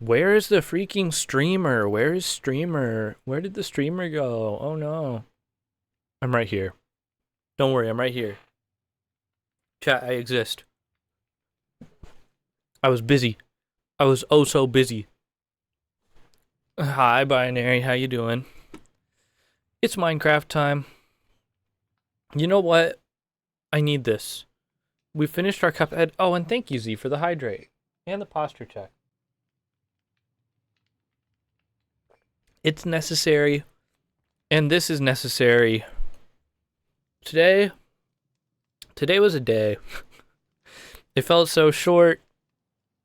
Where is the freaking streamer? Where is streamer? Where did the streamer go? Oh no. I'm right here. Don't worry, I'm right here. Chat, I exist. I was busy. I was oh so busy. Hi, Binary. How you doing? It's Minecraft time. You know what? I need this. We finished our Cuphead. Oh, and thank you, Z, for the hydrate. And the posture check. It's necessary. And this is necessary. Today was a day. It felt so short.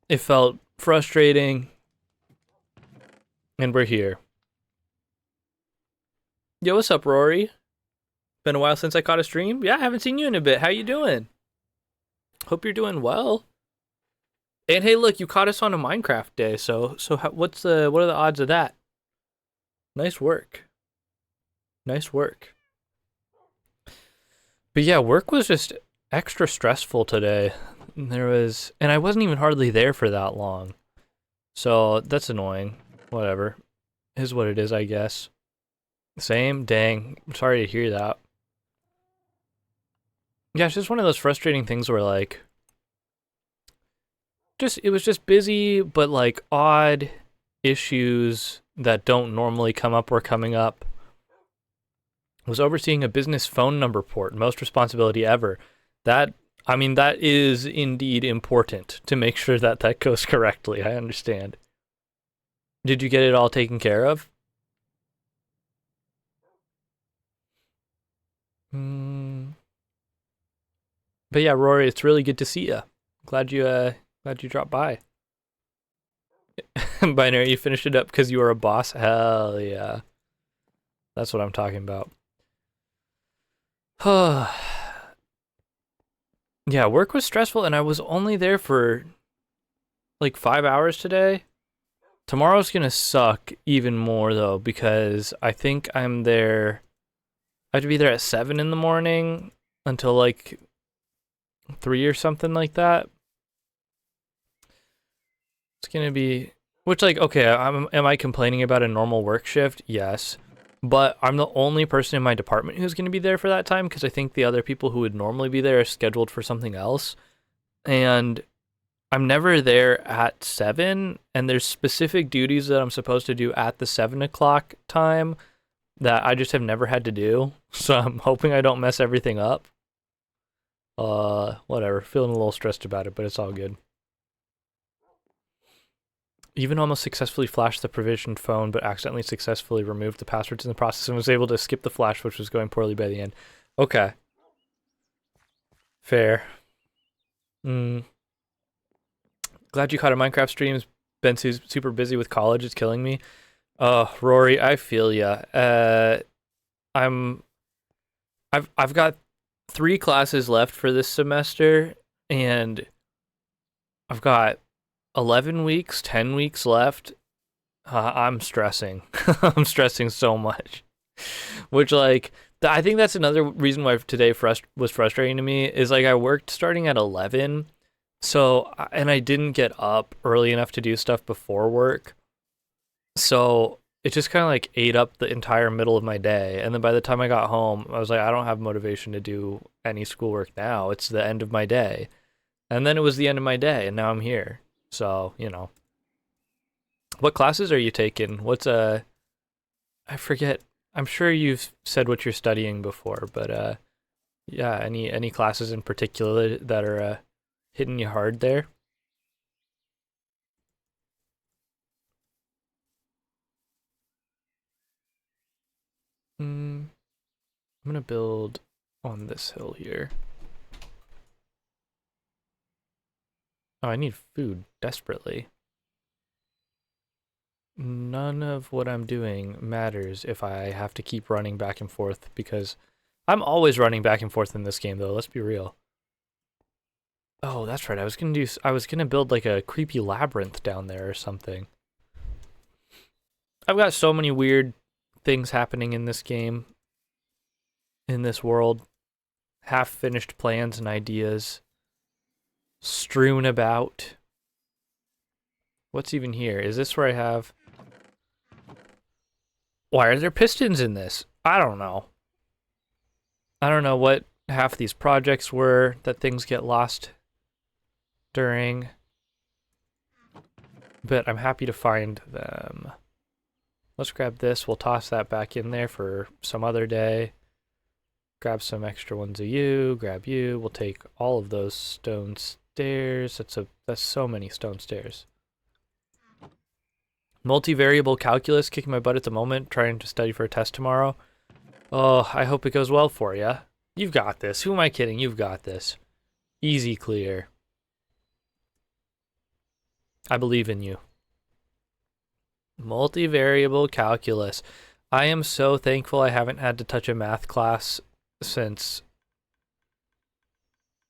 It felt frustrating. And we're here. Yo, what's up, Rory? Been a while since I caught a stream. Yeah, I haven't seen you in a bit. How you doing? Hope you're doing well. And hey, look, you caught us on a Minecraft day. So what are the odds of that? Nice work. Nice work. But yeah, work was just extra stressful today. And I wasn't even hardly there for that long. So that's annoying. Whatever. Is what it is, I guess. Same? Dang. I'm sorry to hear that. Yeah, it's just one of those frustrating things where like it was just busy, but like odd issues that don't normally come up were coming up. I was overseeing a business phone number port, most responsibility ever. That is indeed important to make sure that that goes correctly. I understand. Did you get it all taken care of? But yeah, Rory, it's really good to see you. Glad you dropped by. Binary, you finished it up because you were a boss? Hell yeah. That's what I'm talking about. Yeah, work was stressful and I was only there for like 5 hours today. Tomorrow's gonna suck even more though because I think I have to be there at 7 in the morning until like 3 or something like that. It's gonna be, which like, okay, am I complaining about a normal work shift? Yes. But I'm the only person in my department who's going to be there for that time because I think the other people who would normally be there are scheduled for something else. And I'm never there at 7, and there's specific duties that I'm supposed to do at the 7 o'clock time that I just have never had to do. So I'm hoping I don't mess everything up. Whatever. Feeling a little stressed about it, but it's all good. Even almost successfully flashed the provisioned phone, but accidentally successfully removed the passwords in the process and was able to skip the flash, which was going poorly by the end. Okay. Fair. Glad you caught a Minecraft stream. Been super busy with college. It's killing me. Rory, I feel ya. I've got 3 classes left for this semester, and I've got 11 weeks, 10 weeks left. I'm stressing. I'm stressing so much. Which, like, I think that's another reason why today was frustrating to me is, like, I worked starting at 11, and I didn't get up early enough to do stuff before work. So it just kind of, like, ate up the entire middle of my day. And then by the time I got home, I was like, I don't have motivation to do any schoolwork now. It's the end of my day. And then it was the end of my day, and now I'm here. So, you know. What classes are you taking? I forget. I'm sure you've said what you're studying before, but yeah, any classes in particular that are hitting you hard there? I'm gonna build on this hill here. Oh, I need food desperately. None of what I'm doing matters if I have to keep running back and forth because I'm always running back and forth in this game though, let's be real. Oh, that's right. I was gonna build like a creepy labyrinth down there or something. I've got so many weird things happening in this game, in this world. Half-finished plans and ideas strewn about. What's even here? Is this where I have... Why are there pistons in this? I don't know. I don't know what half these projects were that things get lost during. But I'm happy to find them. Let's grab this. We'll toss that back in there for some other day. Grab some extra ones of you. Grab you. We'll take all of those stone stairs. That's so many stone stairs. Multivariable calculus, kicking my butt at the moment, trying to study for a test tomorrow. Oh, I hope it goes well for you. You've got this. Who am I kidding? You've got this. Easy clear. I believe in you. Multivariable calculus. I am so thankful I haven't had to touch a math class since...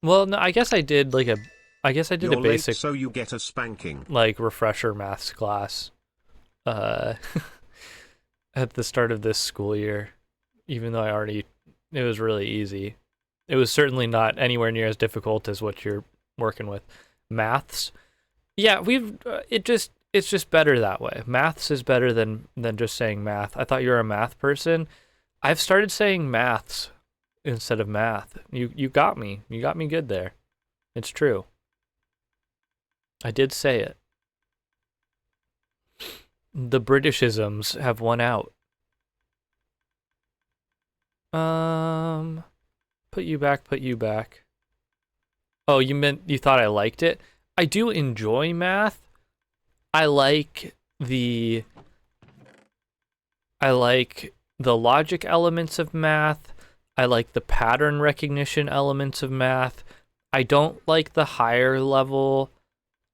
Well, no, I guess I did like a... I guess I did You're a basic... late, so you get a spanking. Like, refresher maths class. At the start of this school year. Even though it was really easy. It was certainly not anywhere near as difficult as what you're working with. Maths. Yeah, it's just better that way. Maths is better than just saying math. I thought you were a math person. I've started saying maths instead of math. You got me. You got me good there. It's true. I did say it. The Britishisms have won out. Put you back. Oh, you thought I liked it? I do enjoy math. I like the logic elements of math. I like the pattern recognition elements of math. I don't like the higher level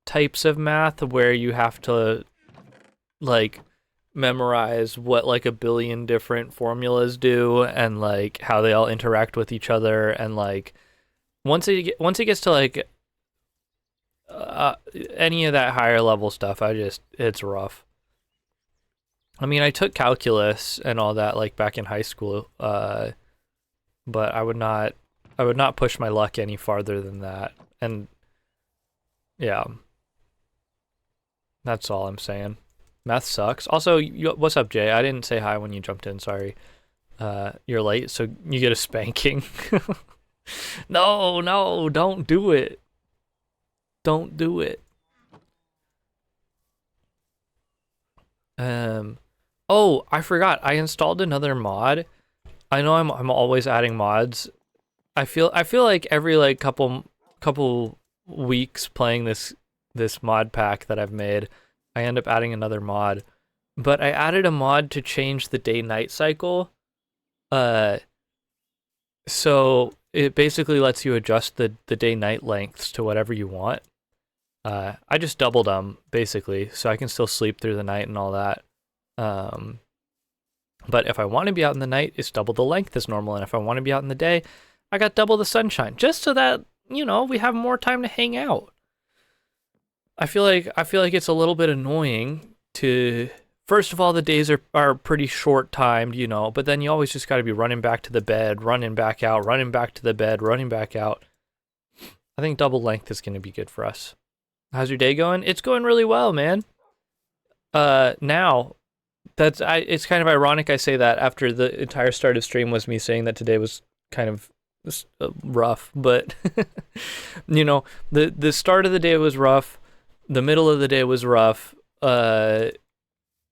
types of math where you have to like memorize what like a billion different formulas do and like how they all interact with each other, and like once it gets to like any of that higher level stuff, it's rough. I mean, I took calculus and all that like back in high school, but I would not push my luck any farther than that. And yeah, that's all I'm saying. Math sucks. Also, what's up, Jay? I didn't say hi when you jumped in. Sorry. You're late, so you get a spanking. No, don't do it. Don't do it. Oh, I forgot. I installed another mod. I know I'm always adding mods. I feel like every like couple weeks playing this mod pack that I've made, I end up adding another mod. But I added a mod to change the day-night cycle. So it basically lets you adjust the day-night lengths to whatever you want. I just doubled them, basically, so I can still sleep through the night and all that. But if I want to be out in the night, it's double the length as normal. And if I want to be out in the day, I got double the sunshine, just so that, you know, we have more time to hang out. I feel like it's a little bit annoying to... First of all, the days are pretty short timed, you know, but then you always just got to be running back to the bed, running back out, running back to the bed, running back out. I think double length is going to be good for us. How's your day going? It's going really well, man. Now, it's kind of ironic I say that after the entire start of stream was me saying that today was kind of rough, but you know, the start of the day was rough, the middle of the day was rough,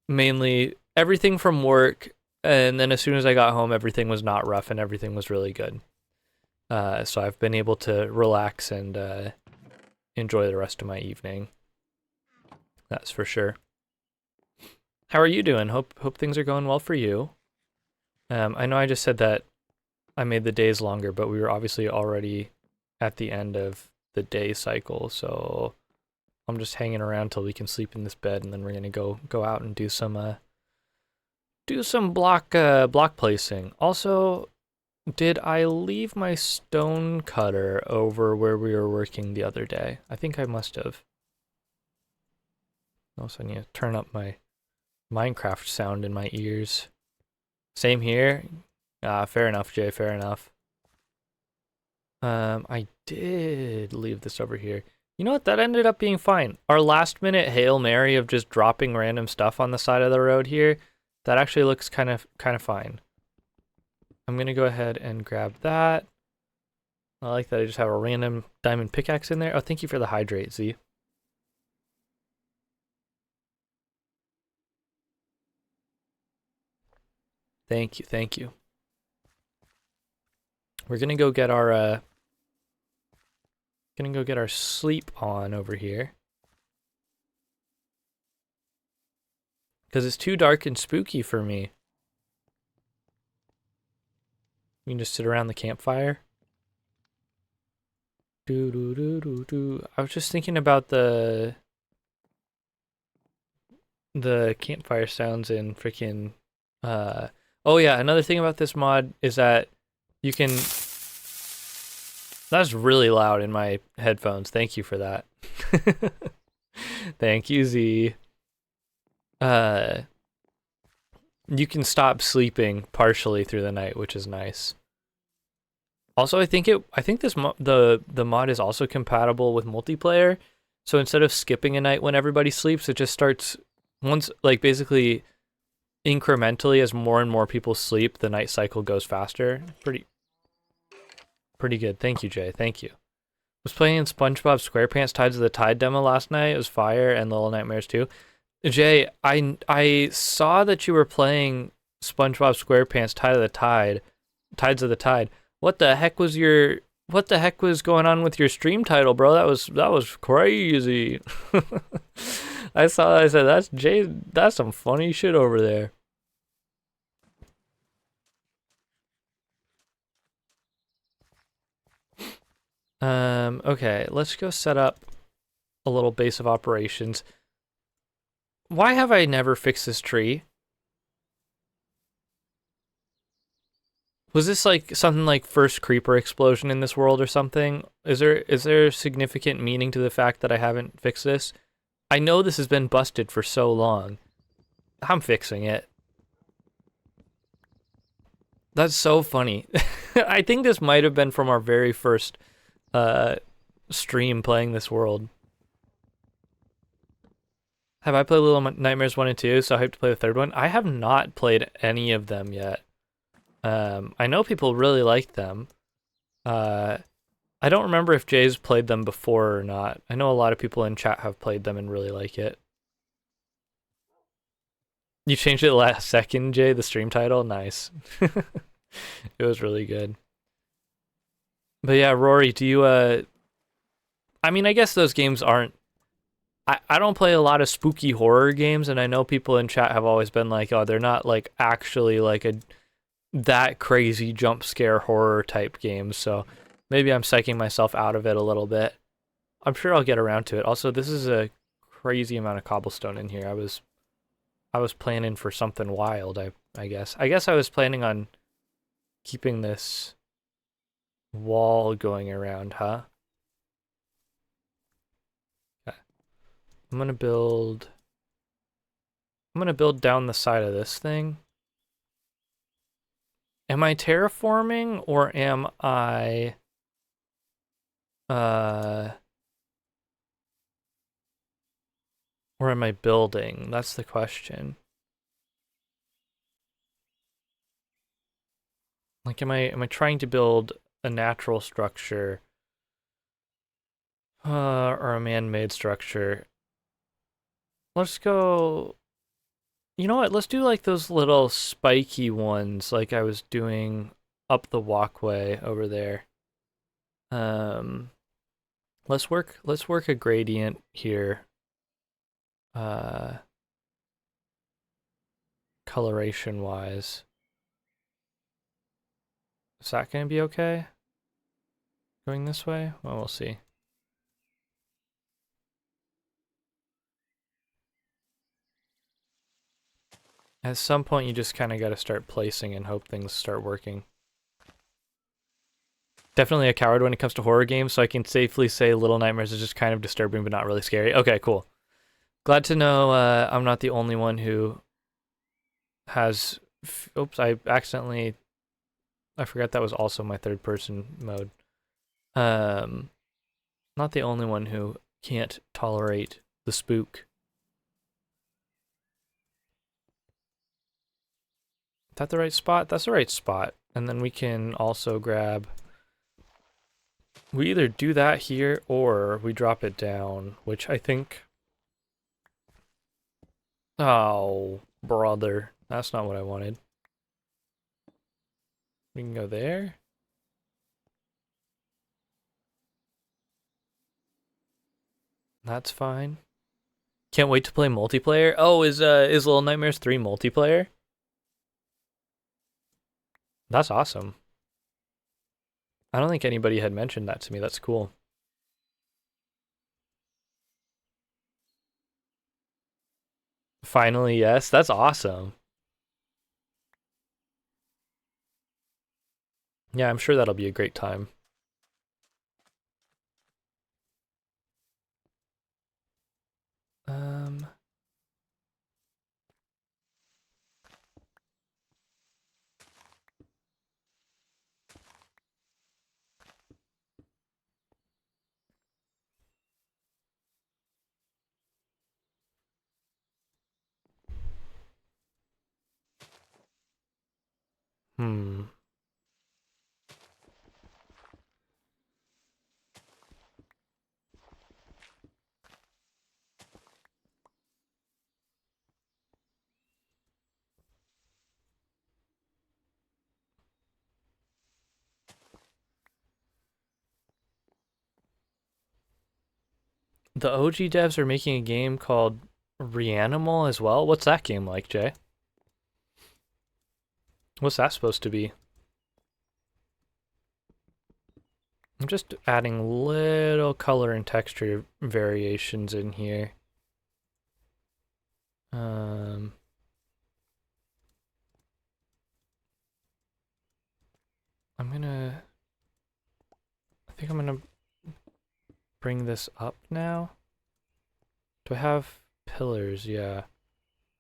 mainly everything from work, and then as soon as I got home, everything was not rough and everything was really good. So I've been able to relax and enjoy the rest of my evening. That's for sure. How are you doing? Hope things are going well for you. I know I just said that I made the days longer, but we were obviously already at the end of the day cycle, so I'm just hanging around till we can sleep in this bed, and then we're gonna go out and do some block placing. Also, did I leave my stone cutter over where we were working the other day? I think I must have. Also, I need to turn up my Minecraft sound in my ears. Same here. Fair enough, Jay, fair enough. I did leave this over here. You know what? That ended up being fine. Our last minute Hail Mary of just dropping random stuff on the side of the road here, that actually looks kind of fine. I'm going to go ahead and grab that. I like that I just have a random diamond pickaxe in there. Oh, thank you for the hydrate, Z. Thank you, thank you. We're going to go get our sleep on over here. Because it's too dark and spooky for me. We can just sit around the campfire. I was just thinking about the campfire sounds in freaking oh yeah, another thing about this mod is that you can that's really loud in my headphones. Thank you for that. Thank you, Z. You can stop sleeping partially through the night, which is nice. Also, I think the mod is also compatible with multiplayer. So instead of skipping a night when everybody sleeps, it just starts once, like, basically incrementally as more and more people sleep, the night cycle goes faster. Pretty good. Thank you, Jay. Thank you. Was playing SpongeBob SquarePants Tides of the Tide demo last night. It was fire, and Little Nightmares too. Jay, I saw that you were playing SpongeBob SquarePants Tides of the Tide. What the heck was going on with your stream title, bro? That was crazy. I said that's Jay, that's some funny shit over there. Okay, let's go set up a little base of operations. Why have I never fixed this tree? Was this like something like first creeper explosion in this world or something? Is there significant meaning to the fact that I haven't fixed this? I know this has been busted for so long. I'm fixing it. That's so funny. I think this might have been from our very first stream playing this world. Have I played Little Nightmares 1 and 2, so I hope to play the third one? I have not played any of them yet. I know people really like them. I don't remember if Jay's played them before or not. I know a lot of people in chat have played them and really like it. You changed it last second, Jay, the stream title? Nice. It was really good. But yeah, Rory, do you, I mean, I guess those games aren't, I don't play a lot of spooky horror games, and I know people in chat have always been like, oh, they're not, like, actually, like, that crazy jump scare horror type games, so maybe I'm psyching myself out of it a little bit. I'm sure I'll get around to it. Also, this is a crazy amount of cobblestone in here. I was planning for something wild, I guess. I guess I was planning on keeping this wall going around, huh? Okay. I'm gonna build down the side of this thing. Am I terraforming or am I or am I building? That's the question. Like, am I trying to build a natural structure or a man-made structure? Let's go. You know what? Let's do like those little spiky ones, like I was doing up the walkway over there. Let's work a gradient here. Coloration wise. Is that gonna be okay? Going this way? Well, we'll see. At some point, you just kind of got to start placing and hope things start working. Definitely a coward when it comes to horror games, so I can safely say Little Nightmares is just kind of disturbing but not really scary. Okay, cool. Glad to know I'm not the only one who has... Oops, I forgot that was also my third person mode. Not the only one who Can't tolerate the spook. Is that the right spot? That's the right spot. And then we can also grab... We either do that here or we drop it down, which I think... Oh, brother. That's not what I wanted. We can go there. That's fine. Can't wait to play multiplayer. Oh, is Little Nightmares 3 multiplayer? That's awesome. I don't think anybody had mentioned that to me. That's cool. Finally, yes. That's awesome. Yeah, I'm sure that'll be a great time. Um, hmm. The OG devs are making a game called Reanimal as well. What's that game like, Jay? What's that supposed to be? I'm just adding little color and texture variations in here. I think I'm gonna bring this up now. Do I have pillars? Yeah.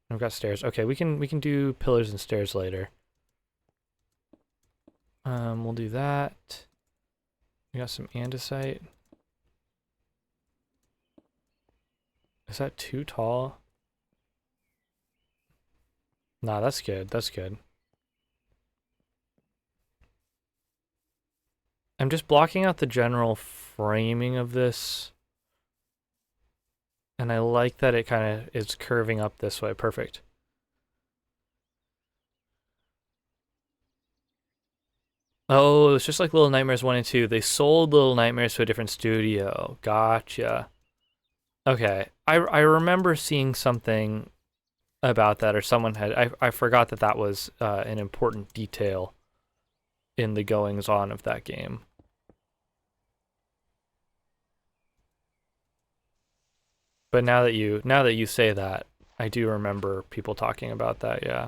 I've got stairs. Okay, we can do pillars and stairs later. We'll do that. We got some andesite. Is that too tall? Nah, that's good. That's good. I'm just blocking out the general framing of this. And I like that it kind of is curving up this way. Perfect. Oh, it's just like Little Nightmares 1 and 2. They sold Little Nightmares to a different studio. Gotcha. Okay. I remember seeing something about that, or someone had... I forgot that that was an important detail in the goings-on of that game. But now that you say that, I do remember people talking about that, yeah.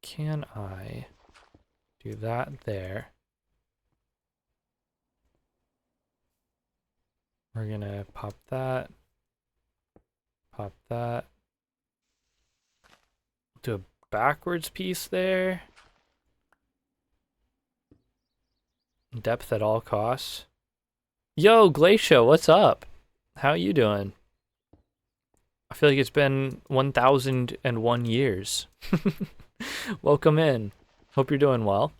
Can I do that there? We're gonna pop that. Pop that. Do a backwards piece there. Depth at all costs. Yo, Glacio, what's up? How you doing? I feel like it's been 1,001 years. Welcome in. Hope you're doing well.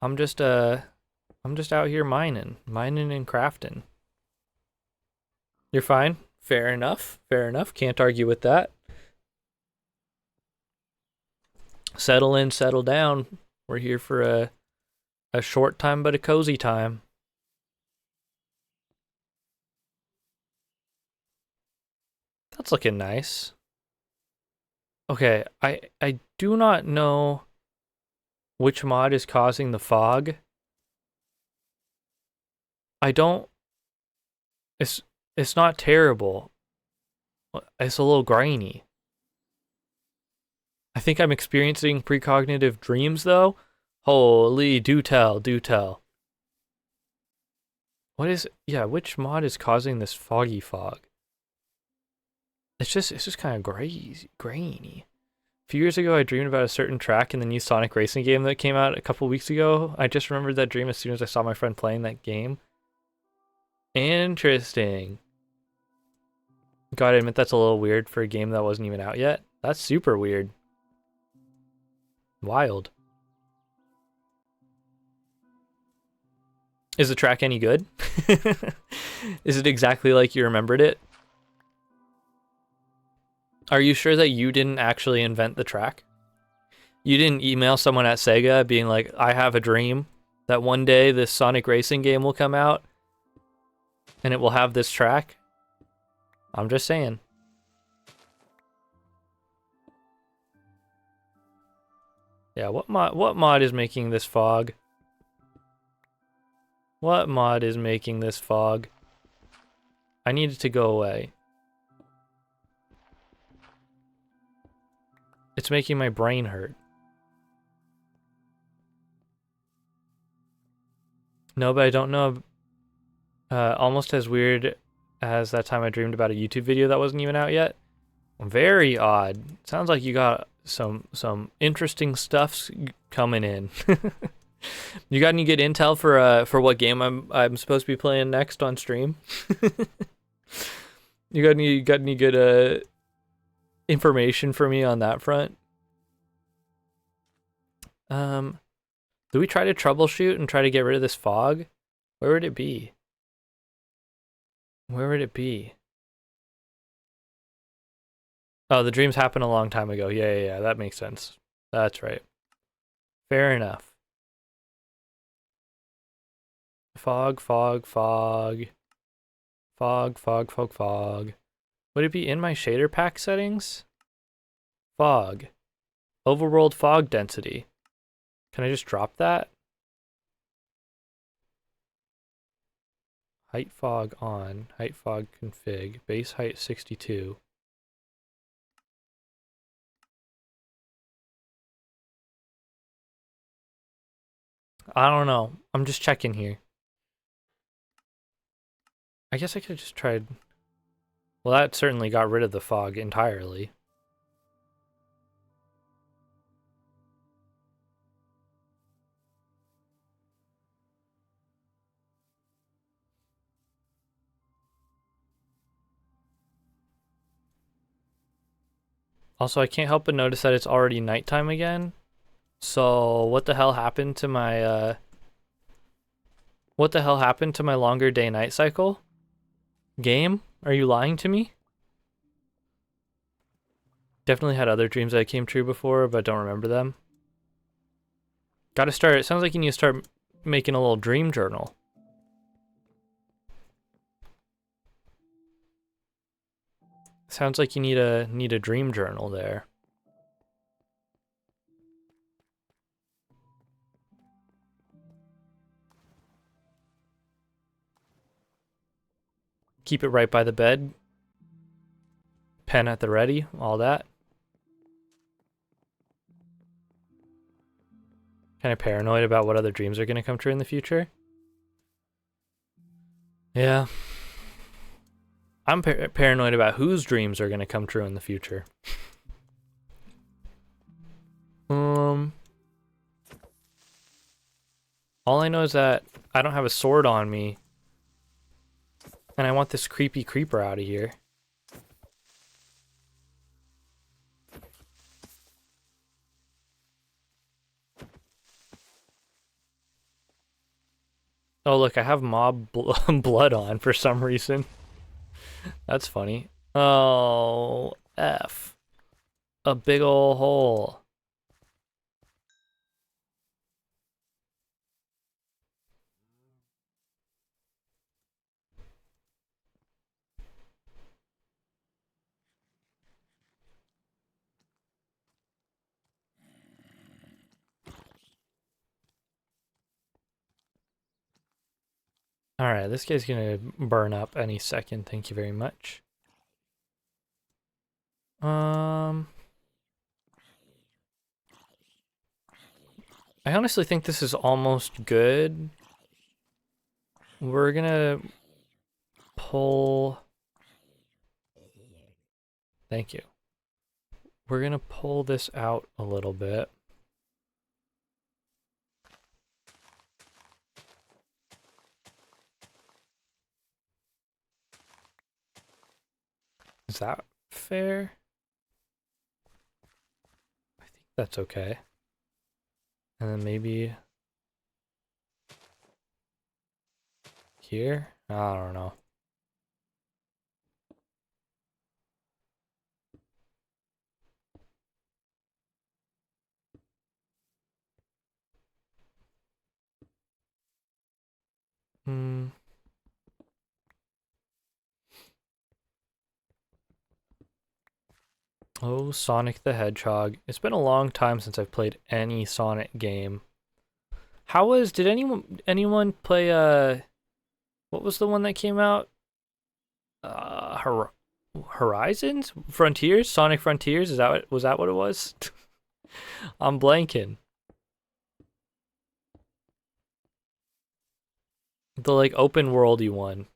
I'm just out here mining and crafting. You're fine? Fair enough. Fair enough. Can't argue with that. Settle in, settle down. We're here for a short time but a cozy time. That's looking nice. Okay, I do not know which mod is causing the fog. I don't... It's not terrible. It's a little grainy. I think I'm experiencing precognitive dreams, though. Holy, do tell, do tell. What is... Yeah, which mod is causing this foggy fog? It's just kind of grainy. few years ago, I dreamed about a certain track in the new Sonic racing game that came out a couple weeks ago. I just remembered that dream as soon as I saw my friend playing that game. Interesting. Gotta admit, that's a little weird for a game that wasn't even out yet. That's super weird. Wild. Is the track any good? Is it exactly like you remembered it? Are you sure that you didn't actually invent the track? You didn't email someone at Sega being like, I have a dream that one day this Sonic racing game will come out and it will have this track? I'm just saying. Yeah, what mod is making this fog? What mod is making this fog? I need it to go away. It's making my brain hurt. No, but I don't know. Almost as weird as that time I dreamed about a YouTube video that wasn't even out yet. Very odd. Sounds like you got some interesting stuff coming in. You got any good intel for what game I'm supposed to be playing next on stream? You got any good information for me on that front? Do we try to troubleshoot and try to get rid of this fog? Where would it be? Where would it be? Oh, the dreams happened a long time ago. Yeah, that makes sense. That's right. Fair enough. Fog, fog, fog. Fog, fog, fog, fog. Would it be in my shader pack settings? Fog. Overworld fog density. Can I just drop that? Height fog on. Height fog config. Base height 62. I don't know. I'm just checking here. I guess I could have just tried... Well, that certainly got rid of the fog entirely. Also, I can't help but notice that it's already nighttime again. So, what the hell happened to my, What the hell happened to my longer day-night cycle? Game? Are you lying to me? Definitely had other dreams that came true before, but don't remember them. Gotta start, it sounds like you need to start making a little dream journal. Sounds like you need a dream journal there. Keep it right by the bed. Pen at the ready, all that. Kind of paranoid about what other dreams are going to come true in the future. Yeah. I'm paranoid about whose dreams are going to come true in the future. All I know is that I don't have a sword on me. And I want this creepy creeper out of here. Oh, look, I have mob blood on for some reason. That's funny. Oh, F. A big ol' hole. Alright, this guy's gonna burn up any second, thank you very much. I honestly think this is almost good. We're gonna pull... Thank you. we're gonna pull this out a little bit. Is that fair? I think that's okay. And then maybe here? I don't know. Hmm. Oh, Sonic the Hedgehog. It's been a long time since I've played any Sonic game. Did anyone play what was the one that came out? Horizons? Frontiers? Sonic Frontiers? Was that what it was? I'm blanking. The like open worldy one.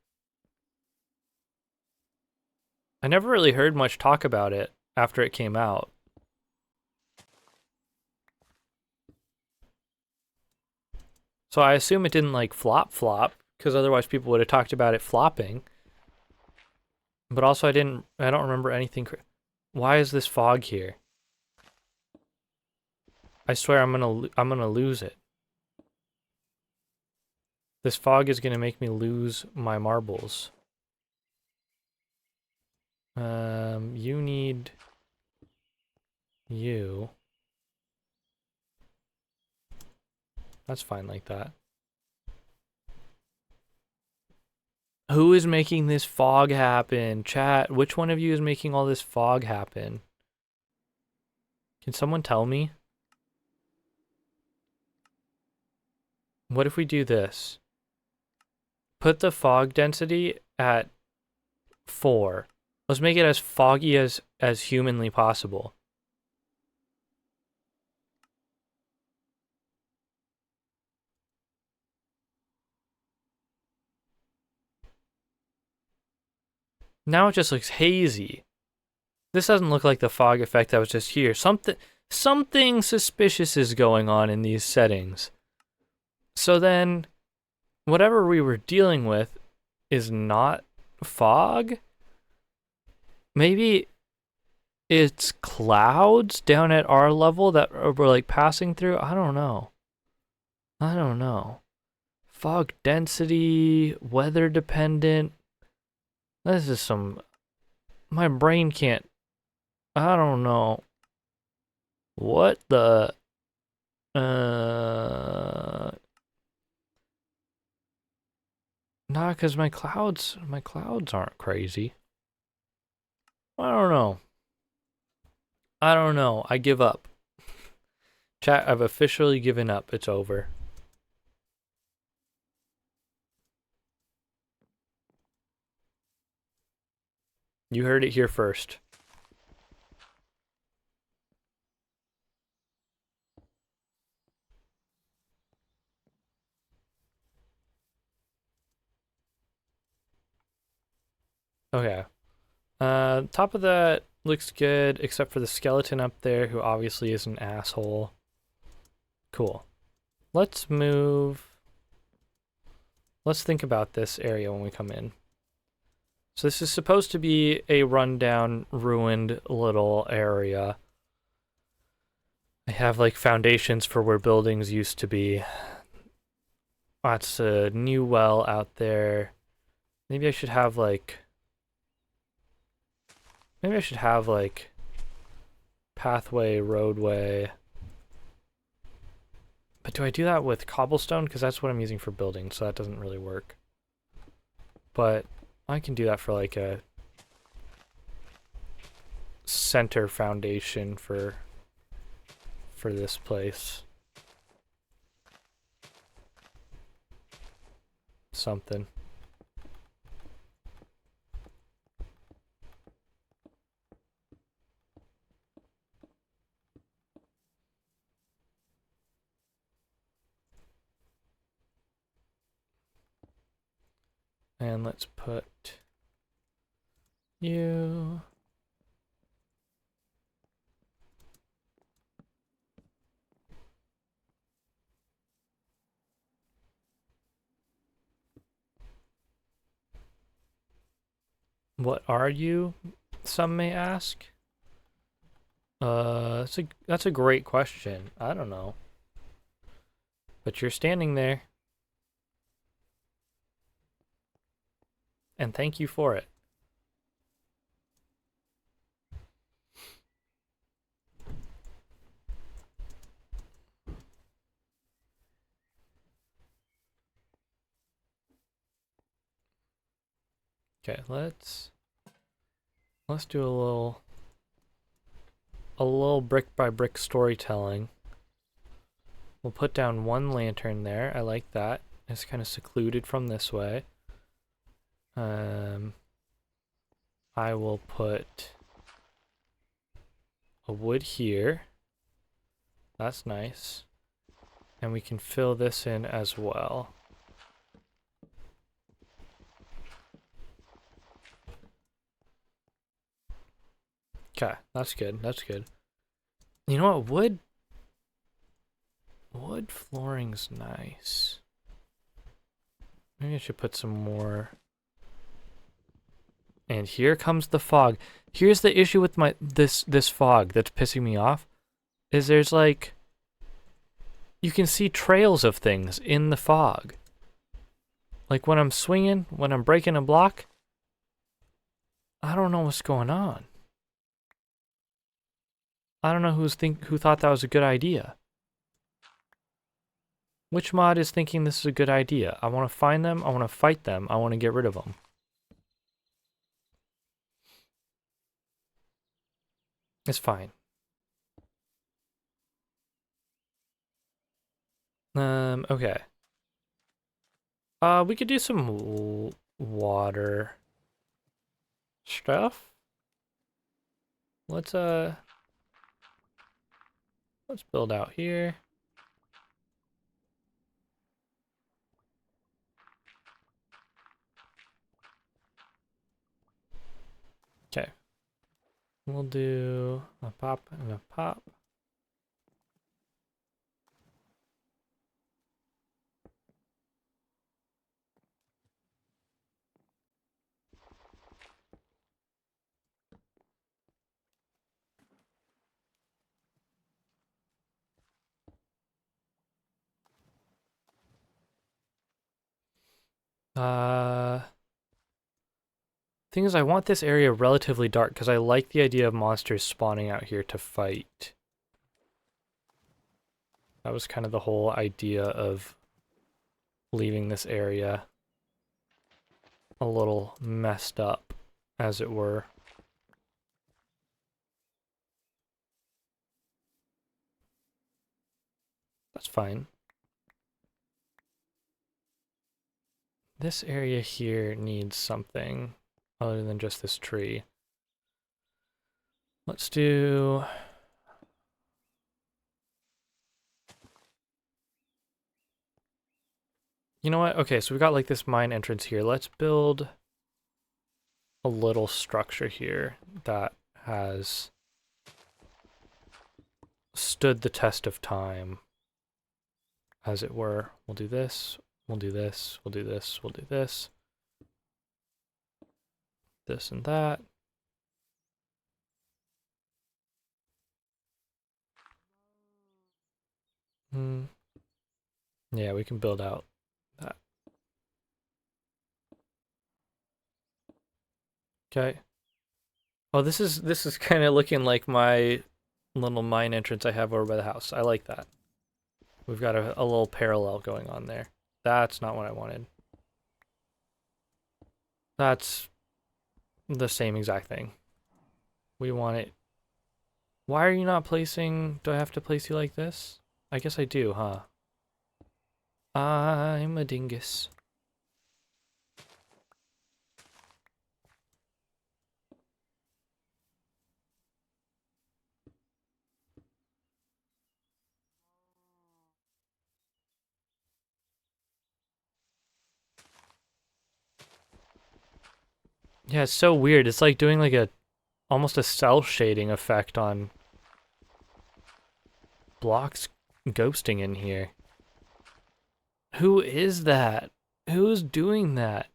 I never really heard much talk about it after it came out. So I assume it didn't like flop, because otherwise people would have talked about it flopping. But also I don't remember anything. Why is this fog here? I swear I'm gonna lose it. This fog is gonna make me lose my marbles. You need you. That's fine like that. Who is making this fog happen? Chat, which one of you is making all this fog happen? Can someone tell me? What if we do this? Put the fog density at 4. Let's make it as foggy as humanly possible. Now it just looks hazy. This doesn't look like the fog effect that was just here. Something suspicious is going on in these settings. So then, whatever we were dealing with is not fog? Maybe it's clouds down at our level that we're like passing through? I don't know. Fog density, weather dependent. This is my brain can't, I don't know. What the, nah, cause my clouds aren't crazy. I don't know. I give up. Chat, I've officially given up. It's over. You heard it here first. Okay. Top of that looks good, except for the skeleton up there, who obviously is an asshole. Cool. Let's think about this area when we come in. So this is supposed to be a rundown, ruined little area. I have like foundations for where buildings used to be. That's a new well out there. Maybe I should have like pathway, roadway. But do I do that with cobblestone? Because that's what I'm using for building, so that doesn't really work. But I can do that for like a center foundation for this place. Something. And let's put you What are you? Some may ask. That's a great question. I don't know. But you're standing there. And thank you for it. Okay, let's do a little brick by brick storytelling. We'll put down one lantern there. I like that. It's kind of secluded from this way. I will put a wood here. That's nice. And we can fill this in as well. Okay, that's good. That's good. You know what? Wood flooring's nice. Maybe I should put some more. And here comes the fog. Here's the issue with this fog that's pissing me off. Is there's like, you can see trails of things in the fog. Like when I'm swinging, when I'm breaking a block, I don't know what's going on. I don't know who thought that was a good idea. Which mod is thinking this is a good idea? I want to find them, I want to fight them, I want to get rid of them. It's fine. Okay. We could do some water stuff. Let's build out here. Okay. We'll do a pop and a pop. Thing is, I want this area relatively dark because I like the idea of monsters spawning out here to fight. That was kind of the whole idea of leaving this area a little messed up, as it were. That's fine. This area here needs something other than just this tree. Let's do... You know what? Okay, so we got like this mine entrance here. Let's build a little structure here that has stood the test of time, as it were. We'll do this, we'll do this, we'll do this, we'll do this. This and that. Yeah, we can build out that. Okay. Oh, this is kind of looking like my little mine entrance I have over by the house. I like that. We've got a little parallel going on there. That's not what I wanted. That's the same exact thing. We want it. Why are you not placing... Do I have to place you like this? I guess I do, huh? I'm a dingus. Yeah, it's so weird. It's like doing like almost a cell shading effect on blocks ghosting in here. Who is that? Who's doing that?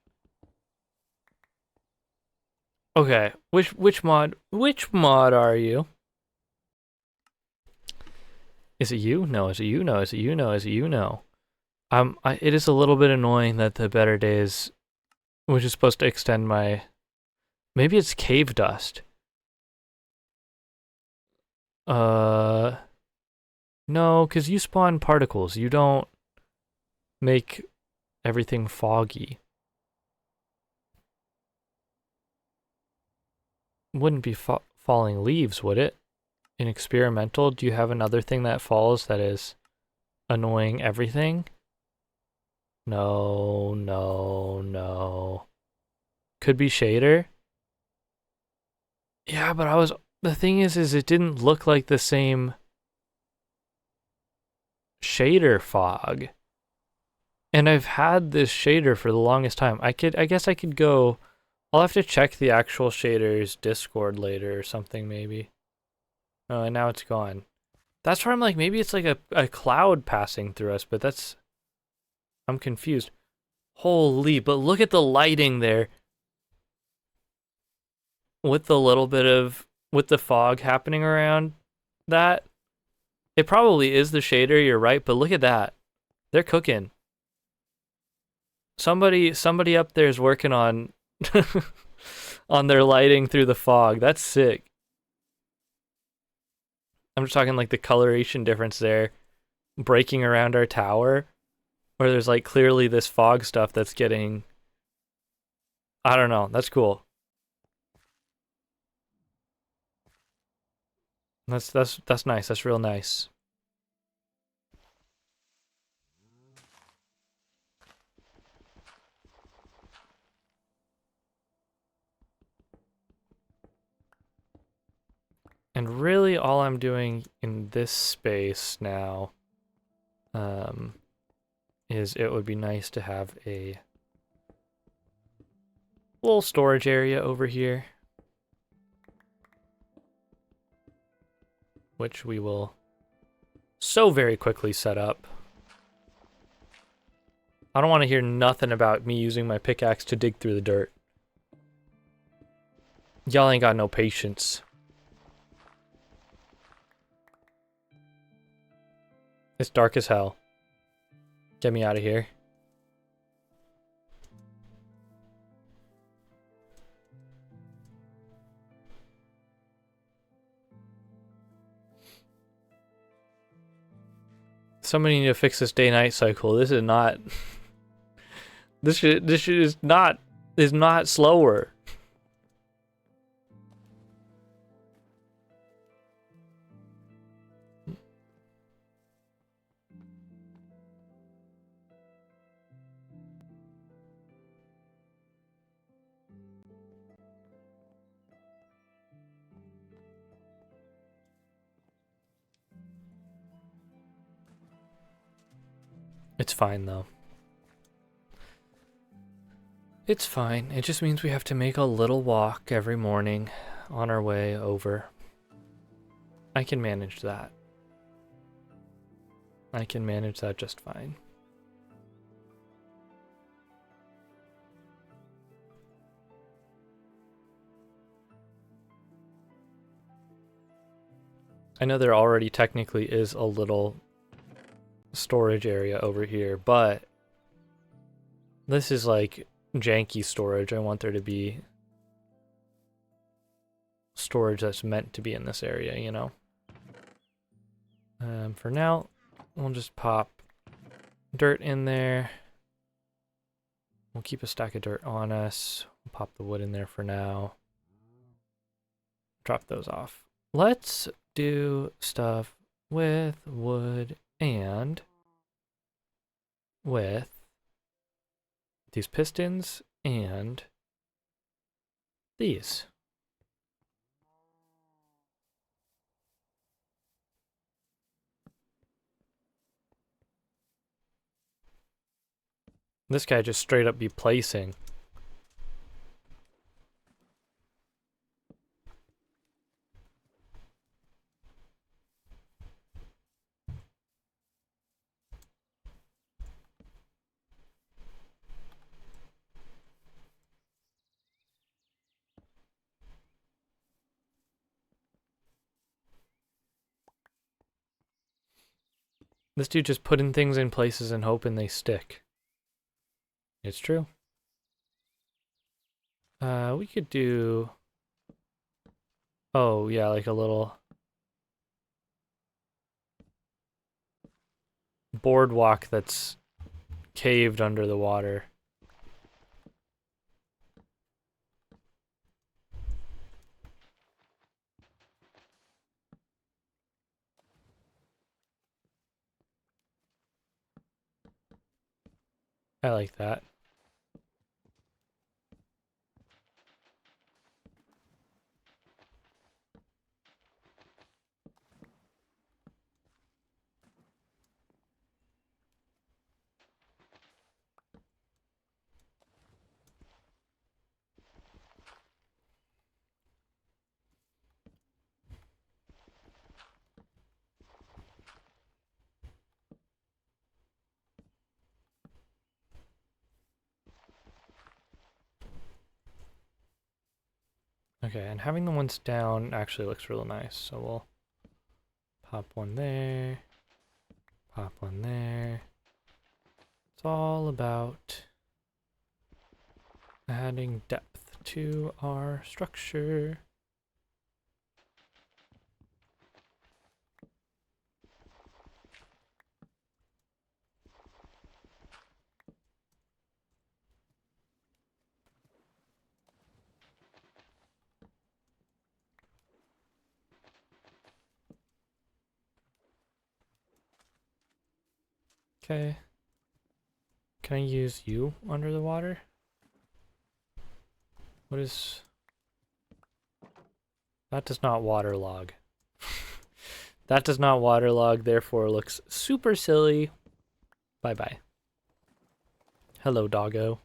Okay, which mod are you? Is it you? No, is it you? No, is it you? No, is it you? No. It is a little bit annoying that the better days, which is supposed to extend my, maybe it's cave dust. Uh, no, because you spawn particles. You don't make everything foggy. Wouldn't be falling leaves, would it? In experimental, do you have another thing that falls that is annoying everything? No, no, no. Could be shader. Yeah, but the thing is it didn't look like the same shader fog. And I've had this shader for the longest time. I guess I could go, I'll have to check the actual shader's Discord later or something maybe. Oh, and now it's gone. That's where I'm like, maybe it's like a cloud passing through us, but I'm confused. Holy, but look at the lighting there. With the little bit of, with the fog happening around that. It probably is the shader, you're right, but look at that. They're cooking. Somebody up there is working on on their lighting through the fog. That's sick. I'm just talking like the coloration difference there, breaking around our tower, where there's like clearly this fog stuff that's getting, I don't know, that's cool. That's nice. That's real nice. And really all I'm doing in this space now is it would be nice to have a little storage area over here, which we will so very quickly set up. I don't want to hear nothing about me using my pickaxe to dig through the dirt. Y'all ain't got no patience. It's dark as hell. Get me out of here. Somebody need to fix this day-night cycle. This is not. This is not slower. It's fine though. It's fine. It just means we have to make a little walk every morning on our way over. I can manage that. I can manage that just fine. I know there already technically is a little storage area over here, but this is like janky storage. I want there to be storage that's meant to be in this area, you know? For now, we'll just pop dirt in there. We'll keep a stack of dirt on us. We'll pop the wood in there for now. Drop those off. Let's do stuff with wood and with these pistons and these. This guy just straight up be placing. This dude just putting things in places and hoping they stick. It's true. We could do... Oh, yeah, like a little... boardwalk that's caved under the water. I like that. Okay, and having the ones down actually looks real nice, so we'll pop one there, pop one there. It's all about adding depth to our structure. Okay. Can I use you under the water? What is... That does not waterlog. That does not waterlog, therefore looks super silly. Bye-bye. Hello, doggo.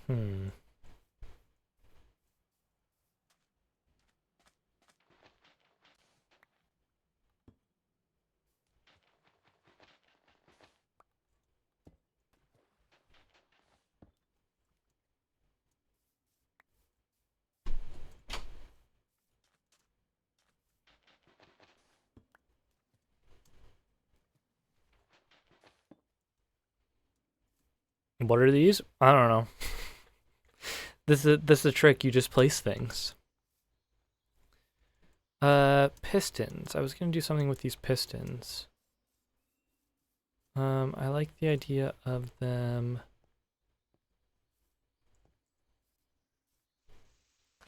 Hmm. What are these? I don't know. This is a trick, you just place things. Pistons. I was gonna do something with these pistons. I like the idea of them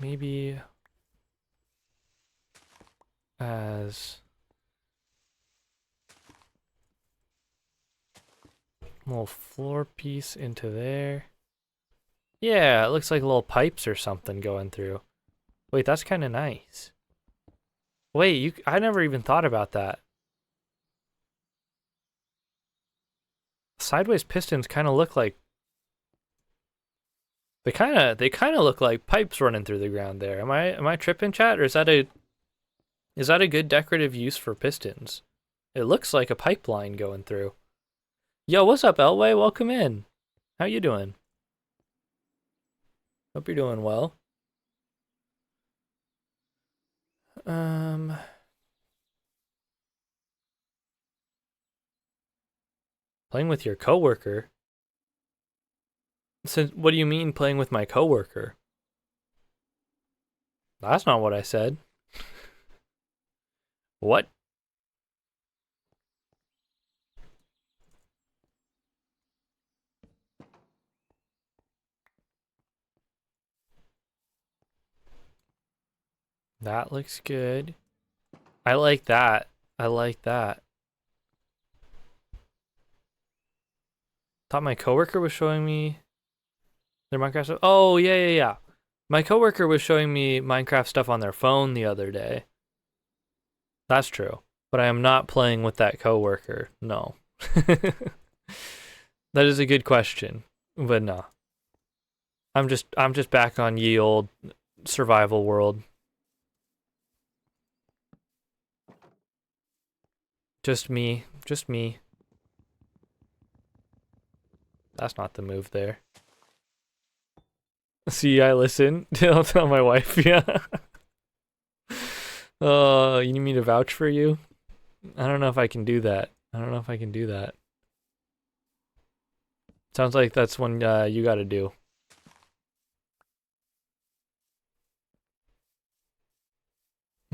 maybe as a little floor piece into there. Yeah, it looks like little pipes or something going through. Wait, that's kind of nice. Wait, I never even thought about that. Sideways pistons kind of look like they kind of look like pipes running through the ground there. Am I tripping, chat, or is that a good decorative use for pistons? It looks like a pipeline going through. Yo, what's up, Elway? Welcome in. How you doing? Hope you're doing well. Playing with your coworker? Since what do you mean playing with my coworker? That's not what I said. What? That looks good. I like that. I like that. Thought my coworker was showing me their Minecraft stuff. Oh, yeah, yeah, yeah. My coworker was showing me Minecraft stuff on their phone the other day. That's true. But I am not playing with that coworker. No. That is a good question. But no. I'm just back on ye old survival world. Just me. Just me. That's not the move there. See, I listen. I'll tell my wife, yeah. You need me to vouch for you? I don't know if I can do that. I don't know if I can do that. Sounds like that's one you gotta do.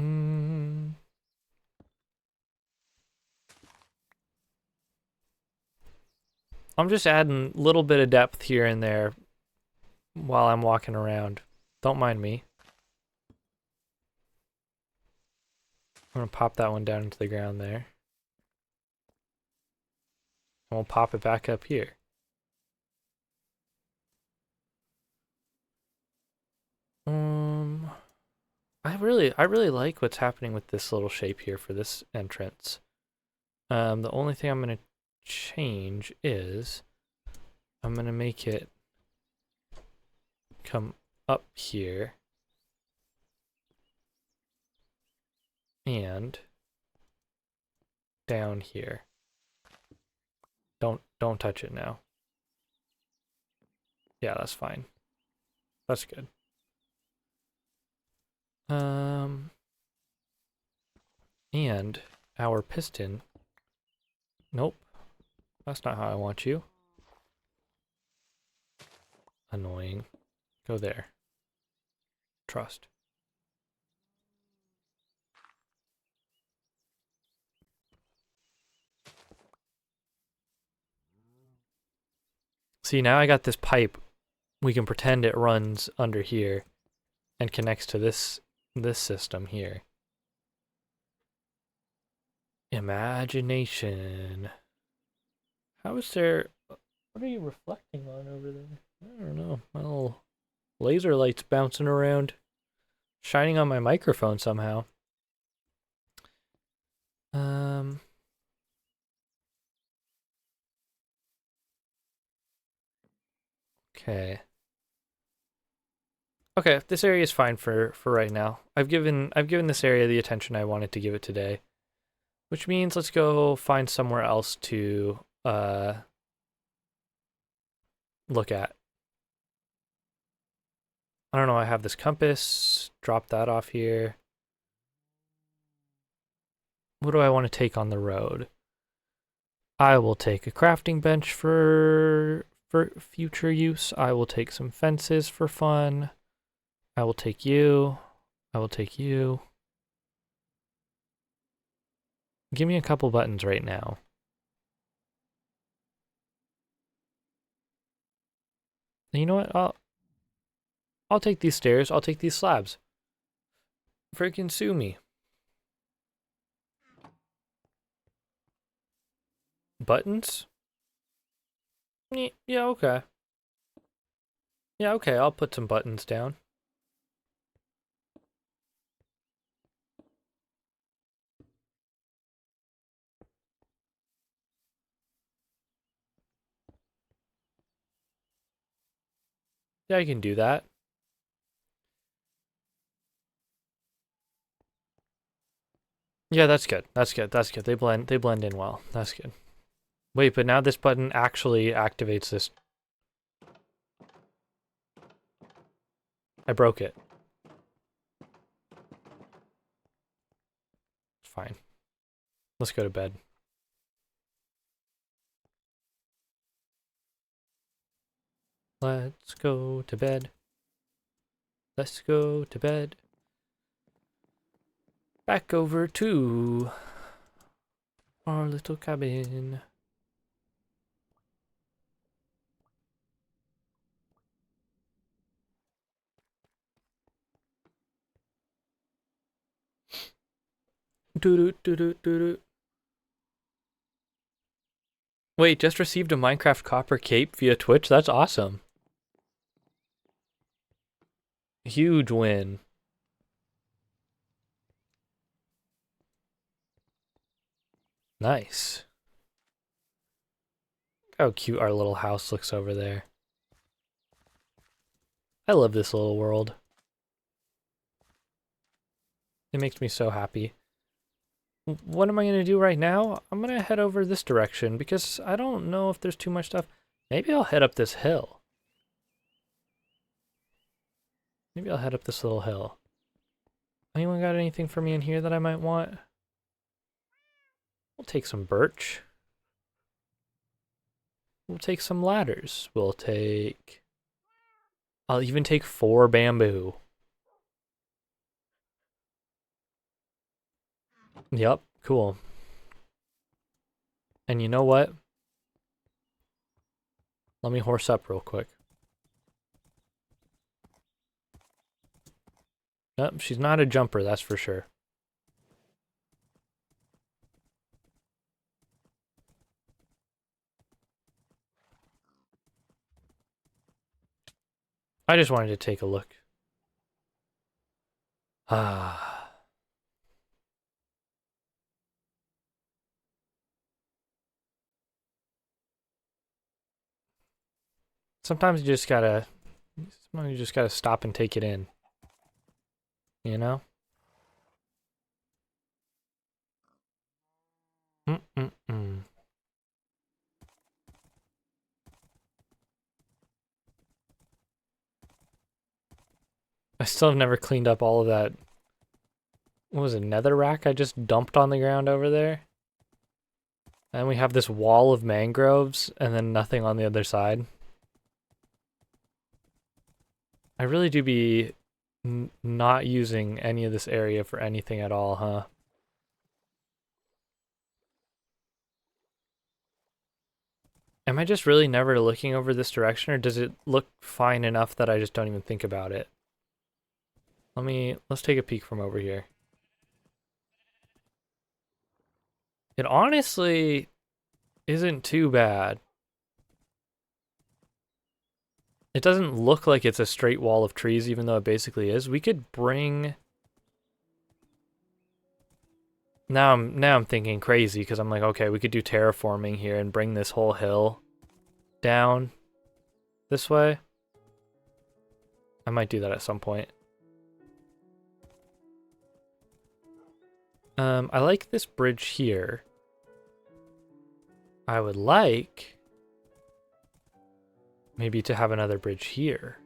Mm. I'm just adding a little bit of depth here and there while I'm walking around. Don't mind me. I'm gonna pop that one down into the ground there. And we'll pop it back up here. I really like what's happening with this little shape here for this entrance. The only thing I'm gonna change is I'm gonna make it come up here and down here. Don't touch it now. Yeah, that's fine. That's good. And our piston. Nope. That's not how I want you. Annoying. Go there. Trust. See, now I got this pipe. We can pretend it runs under here and connects to this system here. Imagination. How is there... What are you reflecting on over there? I don't know. My little laser light's bouncing around. Shining on my microphone somehow. Okay. Okay, this area is fine for right now. I've given this area the attention I wanted to give it today. Which means let's go find somewhere else to look at. I don't know, I have this compass. Drop that off here. What do I want to take on the road? I will take a crafting bench for future use. I will take some fences for fun. I will take you. I will take you. Give me a couple buttons right now. You know what? I'll take these stairs. I'll take these slabs. Freaking sue me. Buttons? Yeah, okay. Yeah, okay, I'll put some buttons down. Yeah, I can do that. Yeah, that's good. That's good. That's good. They blend in well. That's good. Wait, but now this button actually activates this. I broke it. It's fine. Let's go to bed. Let's go to bed. Let's go to bed. Back over to our little cabin. Doo-doo-doo-doo-doo-doo. Wait, just received a Minecraft Copper Cape via Twitch? That's awesome. Huge win. Nice. How cute our little house looks over there. I love this little world. It makes me so happy. What am I going to do right now? I'm going to head over this direction because I don't know if there's too much stuff. Maybe I'll head up this hill. Maybe I'll head up this little hill. Anyone got anything for me in here that I might want? We'll take some birch. We'll take some ladders. We'll take... I'll even take 4 bamboo. Yep, cool. And you know what? Let me horse up real quick. Nope, she's not a jumper, that's for sure. I just wanted to take a look. Ah. Sometimes you just gotta stop and take it in. You know? Mm-mm-mm. I still have never cleaned up all of that. What was it, netherrack I just dumped on the ground over there? And we have this wall of mangroves and then nothing on the other side. I really do be not using any of this area for anything at all, huh? Am I just really never looking over this direction, or does it look fine enough that I just don't even think about it? Let's take a peek from over here. It honestly isn't too bad. It doesn't look like it's a straight wall of trees, even though it basically is. We could bring... Now I'm thinking crazy, because I'm like, okay, we could do terraforming here and bring this whole hill down this way. I might do that at some point. I like this bridge here. I would like maybe to have another bridge here.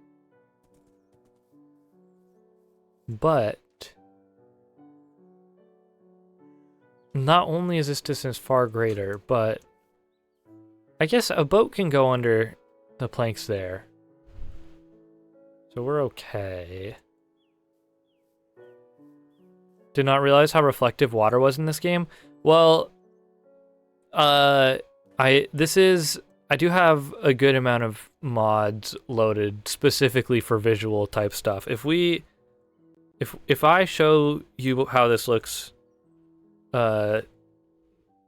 But not only is this distance far greater, but I guess a boat can go under the planks there. So we're okay. Did not realize how reflective water was in this game. Well, I do have a good amount of mods loaded specifically for visual type stuff. If I show you how this looks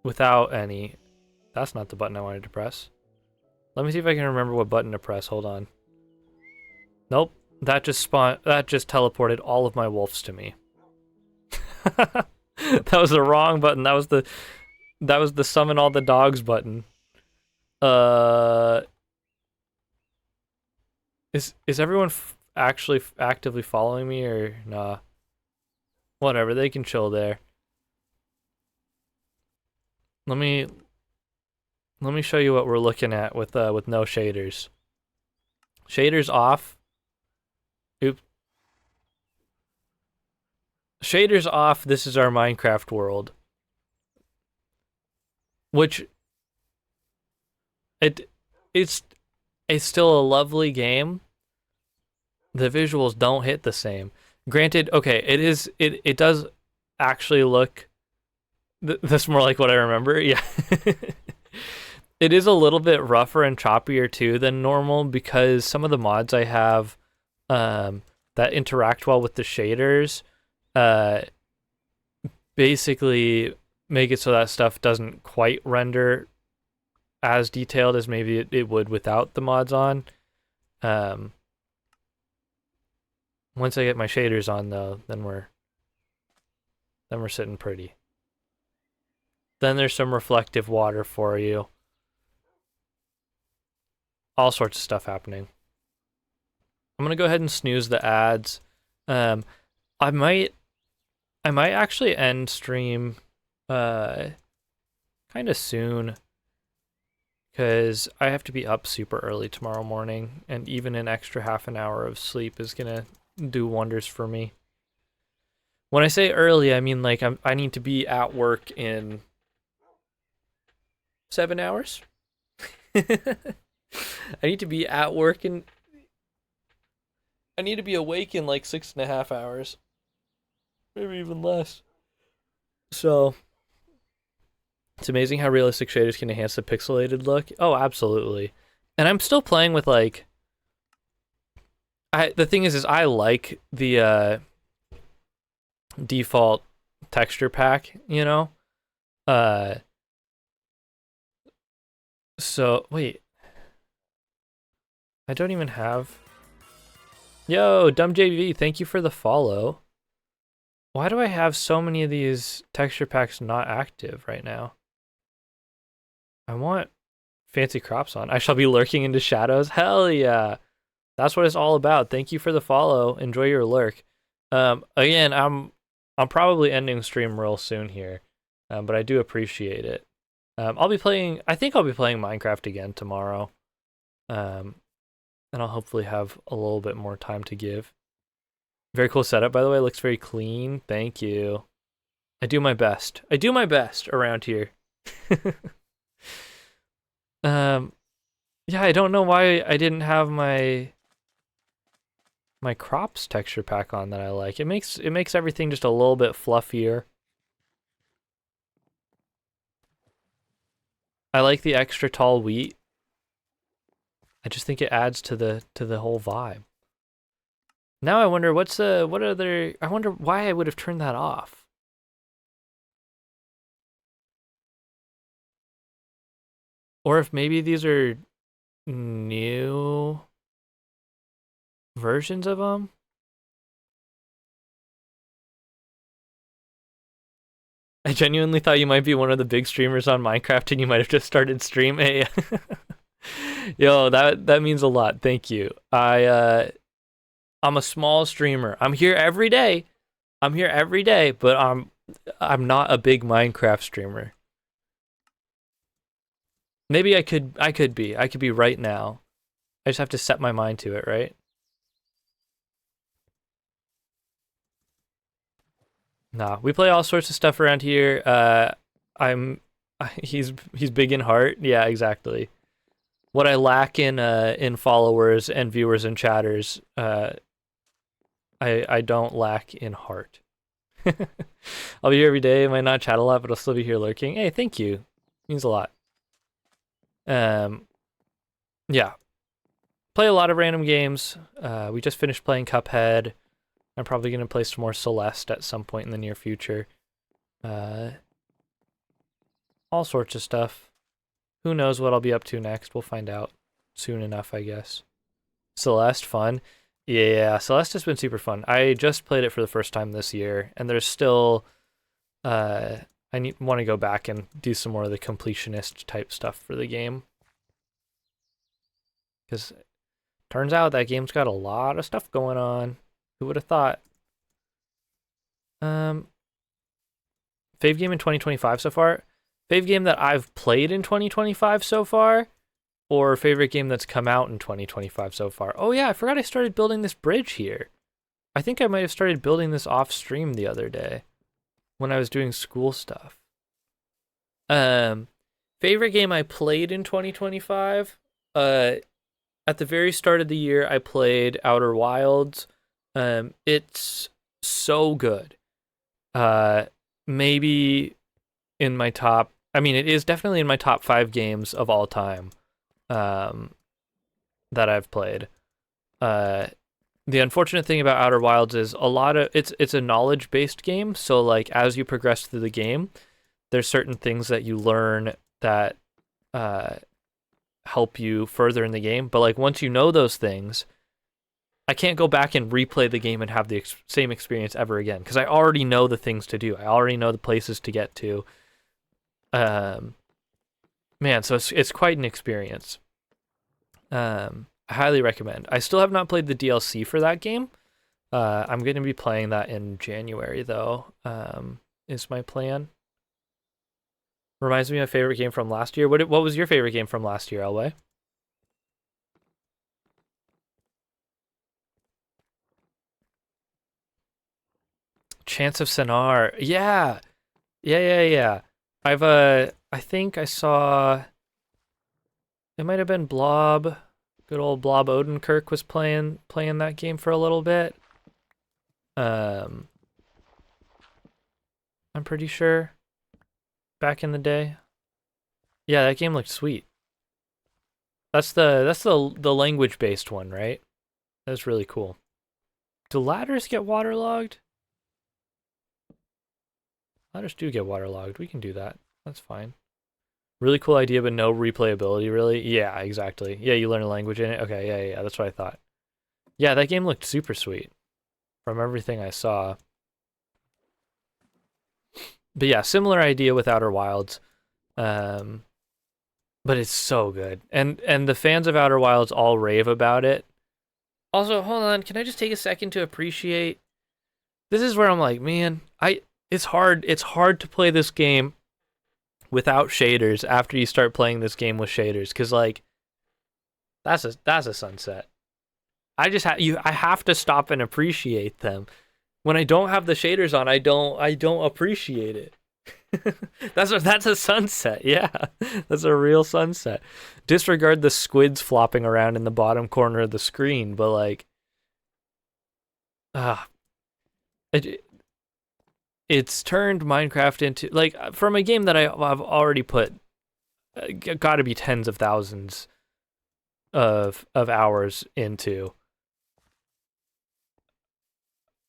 without any, that's not the button I wanted to press. Let me see if I can remember what button to press. Hold on. Nope, that just teleported all of my wolves to me. That was the wrong button. That was the summon all the dogs button. Is everyone actually actively following me, or nah? Whatever, they can chill there. Let me show you what we're looking at with no shaders. Shaders off. Oop. Shaders off. This is our Minecraft world. Which it's still a lovely game. The visuals don't hit the same. Granted, okay, it does actually look that's more like what I remember. Yeah. It is a little bit rougher and choppier too than normal, because some of the mods I have that interact well with the shaders basically make it so that stuff doesn't quite render as detailed as maybe it would without the mods on. Once I get my shaders on though, then we're sitting pretty. Then there's some reflective water for you. All sorts of stuff happening. I'm gonna go ahead and snooze the ads. I might actually end stream kind of soon, because I have to be up super early tomorrow morning, and even an extra half an hour of sleep is gonna do wonders for me. When I say early, I mean like I need to be at work in 7 hours. I need to be at work in. I need to be awake in like 6.5 hours, maybe even less. So it's amazing how realistic shaders can enhance the pixelated look. Oh, absolutely. And I'm still playing with like. The thing is I like the default texture pack, you know. Uh, so wait, I don't even have. Yo, Dumb JV, thank you for the follow. Why do I have so many of these texture packs not active right now? I want fancy crops on. I shall be lurking into shadows. Hell yeah. That's what it's all about. Thank you for the follow. Enjoy your lurk. Again, I'm probably ending stream real soon here. But I do appreciate it. I'll be playing Minecraft again tomorrow. And I'll hopefully have a little bit more time to give. Very cool setup, by the way. Looks very clean. Thank you. I do my best. I do my best around here. Yeah, I don't know why I didn't have my crops texture pack on that I like. It makes everything just a little bit fluffier. I like the extra tall wheat. I just think it adds to the whole vibe. Now I wonder I wonder why I would have turned that off. Or if maybe these are new versions of them. I genuinely thought you might be one of the big streamers on Minecraft and you might have just started stream. Hey, yo, that means a lot. Thank you. I'm a small streamer. I'm here every day. But I'm not a big Minecraft streamer. Maybe I could be right now. I just have to set my mind to it, right? Nah, we play all sorts of stuff around here. He's big in heart. Yeah, exactly. What I lack in followers and viewers and chatters, I don't lack in heart. I'll be here every day. I might not chat a lot, but I'll still be here lurking. Hey, thank you. Means a lot. Yeah. Play a lot of random games. We just finished playing Cuphead. I'm probably gonna play some more Celeste at some point in the near future. All sorts of stuff. Who knows what I'll be up to next? We'll find out soon enough, I guess. Celeste, fun. Yeah, Celeste has been super fun. I just played it for the first time this year, and there's still I want to go back and do some more of the completionist type stuff for the game. Because turns out that game's got a lot of stuff going on. Who would have thought? Fave game in 2025 so far? Fave game that I've played in 2025 so far? Or favorite game that's come out in 2025 so far? Oh yeah, I forgot I started building this bridge here. I think I might have started building this off stream the other day when I was doing school stuff. Favorite game I played in 2025? At the very start of the year, I played Outer Wilds. It's so good. Maybe in my top. I mean, it is definitely in my top 5 games of all time. That I've played. The unfortunate thing about Outer Wilds is it's a knowledge-based game, so like as you progress through the game, there's certain things that you learn that help you further in the game, but like once you know those things, I can't go back and replay the game and have the same experience ever again because I already know the things to do. I already know the places to get to. Man, so it's quite an experience. I highly recommend. I still have not played the DLC for that game. I'm going to be playing that in January, though, is my plan. Reminds me of my favorite game from last year. What was your favorite game from last year, Elway? Chance of Sonar. Yeah. Yeah. I think I saw it might have been Blob. Good old Blob Odenkirk was playing that game for a little bit. Um I'm pretty sure back in the day. Yeah, that game looked sweet. That's the language based one, right? That's really cool. Do ladders get waterlogged? Ladders do get waterlogged. We can do that. That's fine. Really cool idea, but no replayability, really? Yeah, exactly. Yeah, you learn a language in it. Okay, yeah. That's what I thought. Yeah, that game looked super sweet from everything I saw. But yeah, similar idea with Outer Wilds. Um, but it's so good. And the fans of Outer Wilds all rave about it. Also, hold on, can I just take a second to appreciate this is where I'm like, man, it's hard to play this game without shaders after you start playing this game with shaders cuz like that's a sunset. I have to stop and appreciate them. When I don't have the shaders on, I don't appreciate it. That's a sunset. Yeah. That's a real sunset. Disregard the squids flopping around in the bottom corner of the screen, but like ah it, it's turned Minecraft into like from a game that I've already put got to be tens of thousands of hours into.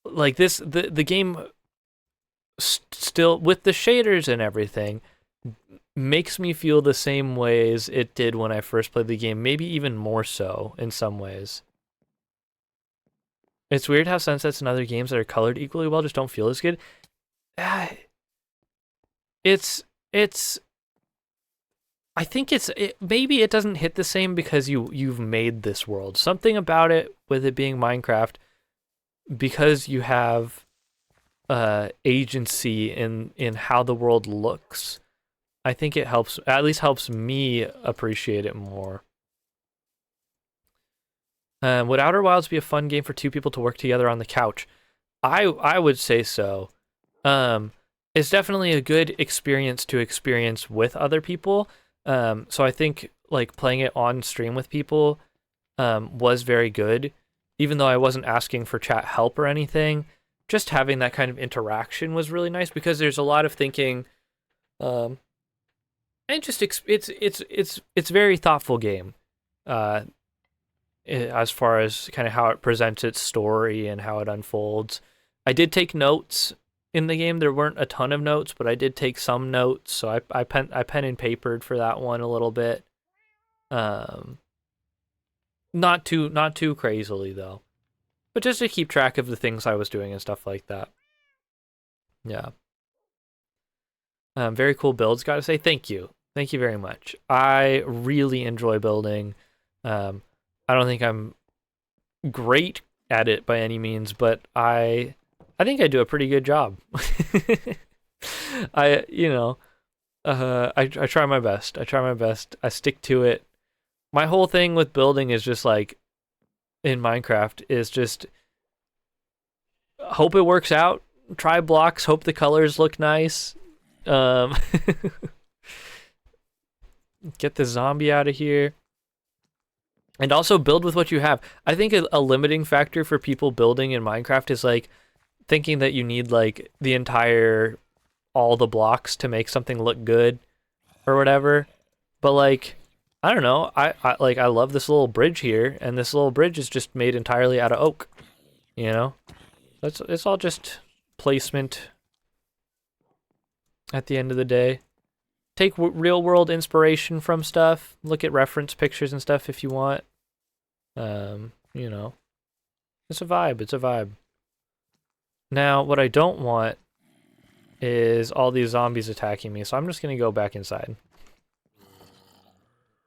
Like this the game still with the shaders and everything makes me feel the same ways it did when I first played the game, maybe even more so in some ways. It's weird how sunsets in other games that are colored equally well just don't feel as good. Ah, it's I think maybe it doesn't hit the same because you've made this world. Something about it with it being Minecraft because you have agency in how the world looks. I think it helps at least helps me appreciate it more. Would Outer Wilds be a fun game for two people to work together on the couch? I would say so. Um, it's definitely a good experience to experience with other people. So I think like playing it on stream with people was very good, even though I wasn't asking for chat help or anything. Just having that kind of interaction was really nice because there's a lot of thinking, um, and just it's very thoughtful game. Uh, as far as kind of how it presents its story and how it unfolds. I did take notes in the game. There weren't a ton of notes, but I did take some notes. So I pen and papered for that one a little bit. Um, not too crazily though, but just to keep track of the things I was doing and stuff like that. Yeah. Very cool builds. Got to say thank you very much. I really enjoy building. Um, I don't think I'm great at it by any means, but I think I do a pretty good job. I you know I try my best. I try my best. I stick to it. My whole thing with building is just like in Minecraft is just hope it works out. Try blocks. Hope the colors look nice. Um, get the zombie out of here. And also build with what you have. I think a limiting factor for people building in Minecraft is like thinking that you need like the entire all the blocks to make something look good or whatever. But like I don't know. I love this little bridge here, and this little bridge is just made entirely out of oak. You know, it's all just placement. At the end of the day, take real world inspiration from stuff. Look at reference pictures and stuff if you want. You know, it's a vibe. It's a vibe. Now, what I don't want is all these zombies attacking me, so I'm just gonna go back inside.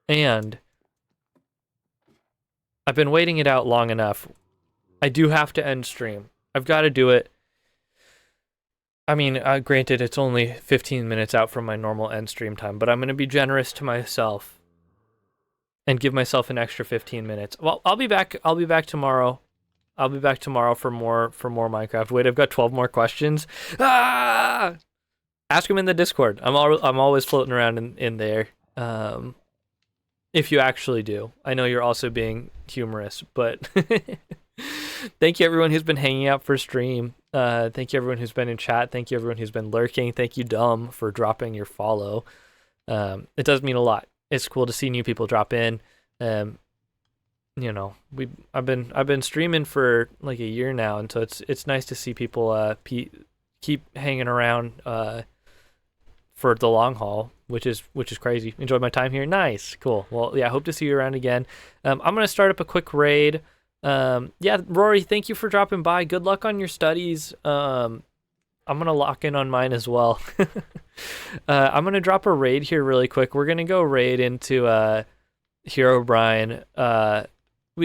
And I've been waiting it out long enough. I do have to end stream. I've got to do it. I mean, granted, it's only 15 minutes out from my normal end stream time, but I'm going to be generous to myself and give myself an extra 15 minutes. Well, I'll be back. I'll be back tomorrow. I'll be back tomorrow for more Minecraft. Wait, I've got 12 more questions. Ah! Ask them in the Discord. I'm always floating around in there. Um, if you actually do, I know you're also being humorous, but thank you everyone who's been hanging out for stream. Thank you everyone who's been in chat. Thank you everyone who's been lurking. Thank you Dumb for dropping your follow. It does mean a lot. It's cool to see new people drop in. Um, you know, I've been streaming for like a year now, and so it's nice to see people keep hanging around for the long haul, which is crazy. Enjoyed my time here. Nice, cool. Well, yeah, I hope to see you around again. I'm gonna start up a quick raid. Yeah, Rory, thank you for dropping by. Good luck on your studies. I'm gonna lock in on mine as well. I'm gonna drop a raid here really quick. We're gonna go raid into Hero Brian.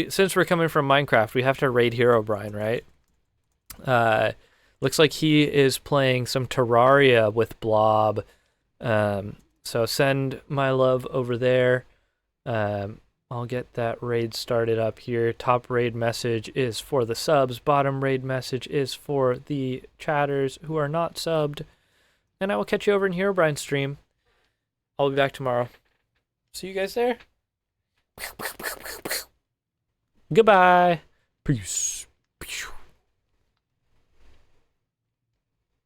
Since we're coming from Minecraft, we have to raid Hero Brian, right? Looks like he is playing some Terraria with Blob. So send my love over there. I'll get that raid started up here. Top raid message is for the subs. Bottom raid message is for the chatters who are not subbed. And I will catch you over in Hero Brian's stream. I'll be back tomorrow. See you guys there. Goodbye. Peace.